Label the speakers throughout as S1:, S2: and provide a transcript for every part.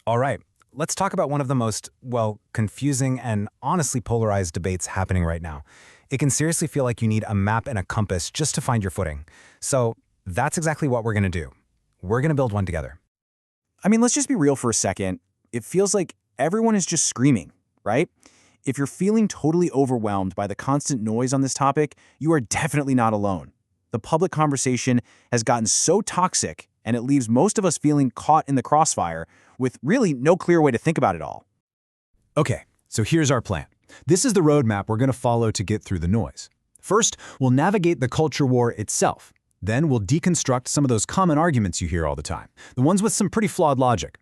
S1: All right, let's talk about one of the most, well, confusing and honestly polarized debates happening right now. It can seriously feel like you need a map and a compass just to find your footing. So that's exactly what we're going to do. We're going to build one together.
S2: I mean, let's just be real for a second. It feels like everyone is just screaming, right? If you're feeling totally overwhelmed by the constant noise on this topic, you are definitely not alone. The public conversation has gotten so toxic, and it leaves most of us feeling caught in the crossfire with really no clear way to think about it all.
S3: Okay, so here's our plan. This is the roadmap we're going to follow to get through the noise. First, we'll navigate the culture war itself. Then we'll deconstruct some of those common arguments you hear all the time, the ones with some pretty flawed logic.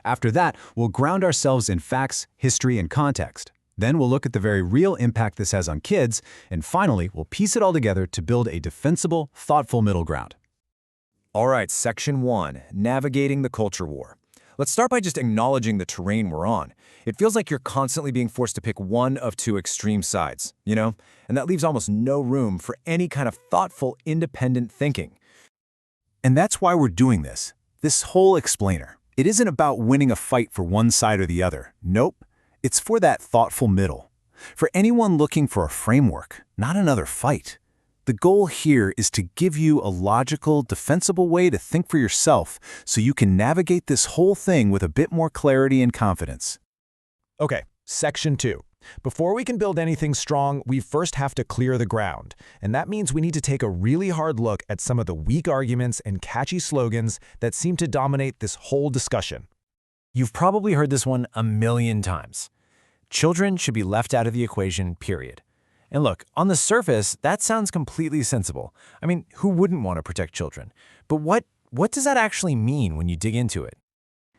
S3: After that, we'll ground ourselves in facts, history, and context. Then we'll look at the very real impact this has on kids, and finally, we'll piece it all together to build a defensible, thoughtful middle ground.
S4: All right, Section 1, Navigating the Culture War. Let's start by just acknowledging the terrain we're on. It feels like you're constantly being forced to pick one of two extreme sides, you know? And that leaves almost no room for any kind of thoughtful, independent thinking.
S3: And that's why we're doing this. This whole explainer. It isn't about winning a fight for one side or the other. Nope. It's for that thoughtful middle. For anyone looking for a framework, not another fight. The goal here is to give you a logical, defensible way to think for yourself so you can navigate this whole thing with a bit more clarity and confidence.
S5: Okay, Section 2. Before we can build anything strong, we first have to clear the ground. And that means we need to take a really hard look at some of the weak arguments and catchy slogans that seem to dominate this whole discussion.
S6: You've probably heard this one a million times. Children should be left out of the equation, period. And look, on the surface, that sounds completely sensible. I mean, who wouldn't want to protect children? But what does that actually mean when you dig into it?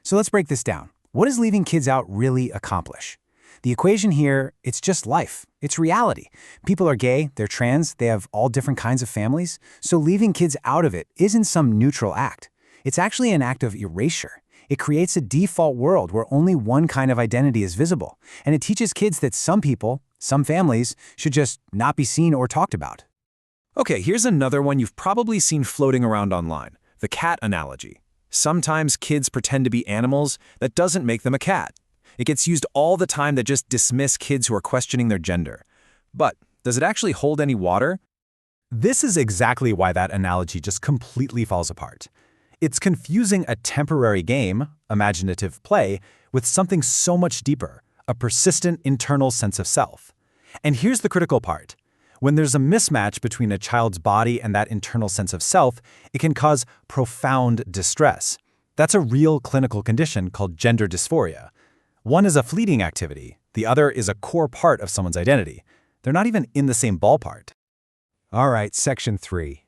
S2: So let's break this down. What does leaving kids out really accomplish? The equation here, it's just life. It's reality. People are gay, they're trans, they have all different kinds of families. So leaving kids out of it isn't some neutral act. It's actually an act of erasure. It creates a default world where only one kind of identity is visible. And it teaches kids that some people, some families, should just not be seen or talked about.
S4: Okay, here's another one you've probably seen floating around online, the cat analogy. Sometimes kids pretend to be animals. That doesn't make them a cat. It gets used all the time to just dismiss kids who are questioning their gender. But does it actually hold any water?
S3: This is exactly why that analogy just completely falls apart. It's confusing a temporary game, imaginative play, with something so much deeper, a persistent internal sense of self. And here's the critical part. When there's a mismatch between a child's body and that internal sense of self, it can cause profound distress. That's a real clinical condition called gender dysphoria. One is a fleeting activity, the other is a core part of someone's identity. They're not even in the same ballpark. All right, Section 3.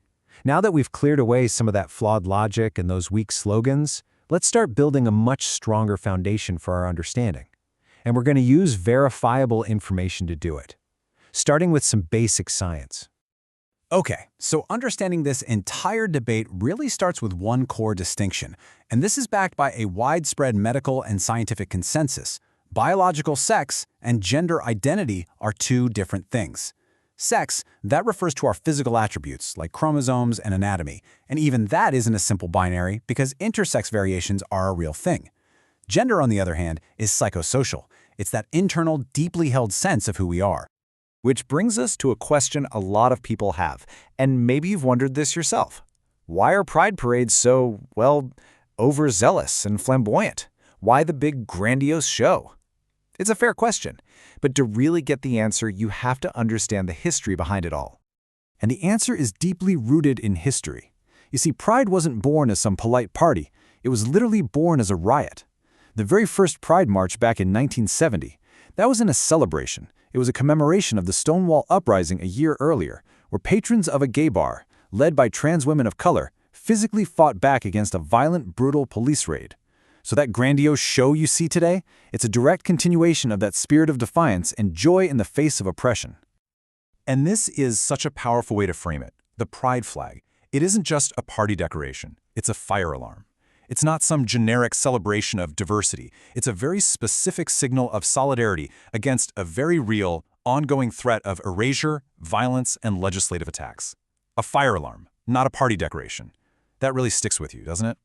S3: Now that we've cleared away some of that flawed logic and those weak slogans, let's start building a much stronger foundation for our understanding. And we're going to use verifiable information to do it, starting with some basic science. Okay, so understanding this entire debate really starts with one core distinction, and this is backed by a widespread medical and scientific consensus. Biological sex and gender identity are two different things. Sex, that refers to our physical attributes like chromosomes and anatomy, and even that isn't a simple binary because intersex variations are a real thing. Gender, on the other hand, is psychosocial. It's that internal, deeply held sense of who we are.
S4: Which brings us to a question a lot of people have, and maybe you've wondered this yourself. Why are pride parades so, well, overzealous and flamboyant? Why the big grandiose show? It's a fair question, but to really get the answer, you have to understand the history behind it all.
S3: And the answer is deeply rooted in history. You see, Pride wasn't born as some polite party. It was literally born as a riot. The very first Pride March back in 1970, that wasn't a celebration. It was a commemoration of the Stonewall Uprising a year earlier, where patrons of a gay bar, led by trans women of color, physically fought back against a violent, brutal police raid. So that grandiose show you see today, it's a direct continuation of that spirit of defiance and joy in the face of oppression.
S7: And this is such a powerful way to frame it. The pride flag. It isn't just a party decoration. It's a fire alarm. It's not some generic celebration of diversity. It's a very specific signal of solidarity against a very real, ongoing threat of erasure, violence, and legislative attacks. A fire alarm, not a party decoration. That really sticks with you, doesn't it?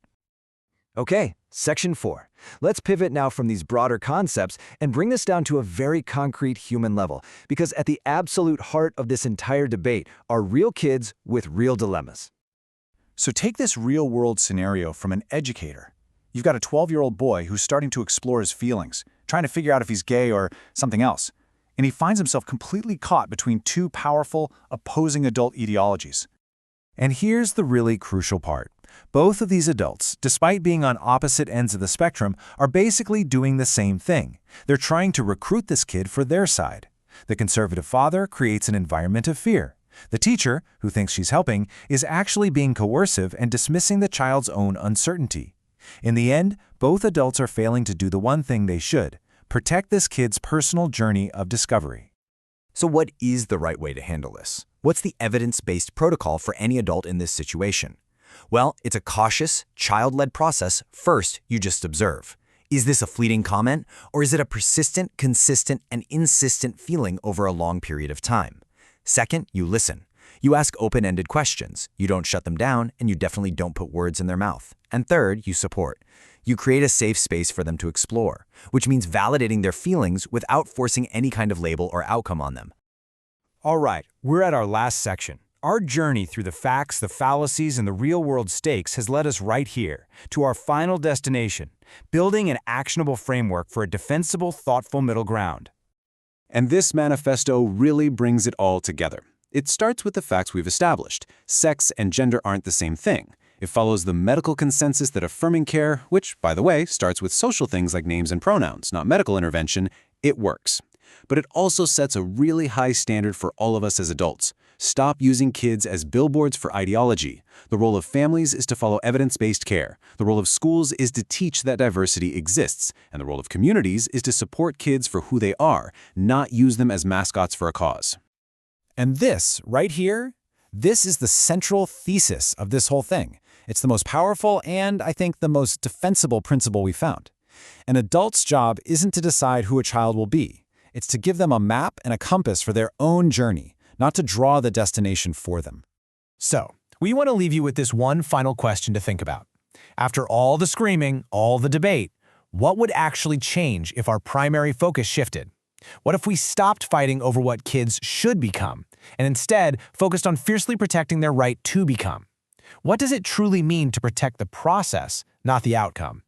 S4: Okay, Section 4. Let's pivot now from these broader concepts and bring this down to a very concrete human level, because at the absolute heart of this entire debate are real kids with real dilemmas.
S7: So take this real-world scenario from an educator. You've got a 12-year-old boy who's starting to explore his feelings, trying to figure out if he's gay or something else. And he finds himself completely caught between two powerful, opposing adult ideologies.
S3: And here's the really crucial part. Both of these adults, despite being on opposite ends of the spectrum, are basically doing the same thing. They're trying to recruit this kid for their side. The conservative father creates an environment of fear. The teacher, who thinks she's helping, is actually being coercive and dismissing the child's own uncertainty. In the end, both adults are failing to do the one thing they should: protect this kid's personal journey of discovery.
S4: So what is the right way to handle this? What's the evidence-based protocol for any adult in this situation? Well, it's a cautious, child-led process. First, you just observe. Is this a fleeting comment, or is it a persistent, consistent, and insistent feeling over a long period of time? Second, you listen. You ask open-ended questions. You don't shut them down, and you definitely don't put words in their mouth. And third, you support. You create a safe space for them to explore, which means validating their feelings without forcing any kind of label or outcome on them.
S6: All right, we're at our last section. Our journey through the facts, the fallacies, and the real-world stakes has led us right here, to our final destination, building an actionable framework for a defensible, thoughtful middle ground.
S2: And this manifesto really brings it all together. It starts with the facts we've established. Sex and gender aren't the same thing. It follows the medical consensus that affirming care, which, by the way, starts with social things like names and pronouns, not medical intervention, it works. But it also sets a really high standard for all of us as adults. Stop using kids as billboards for ideology. The role of families is to follow evidence-based care. The role of schools is to teach that diversity exists. And the role of communities is to support kids for who they are, not use them as mascots for a cause.
S6: And this, right here, this is the central thesis of this whole thing. It's the most powerful and, I think, the most defensible principle we found. An adult's job isn't to decide who a child will be. It's to give them a map and a compass for their own journey, not to draw the destination for them. So, we want to leave you with this one final question to think about. After all the screaming, all the debate, what would actually change if our primary focus shifted? What if we stopped fighting over what kids should become, and instead focused on fiercely protecting their right to become? What does it truly mean to protect the process, not the outcome?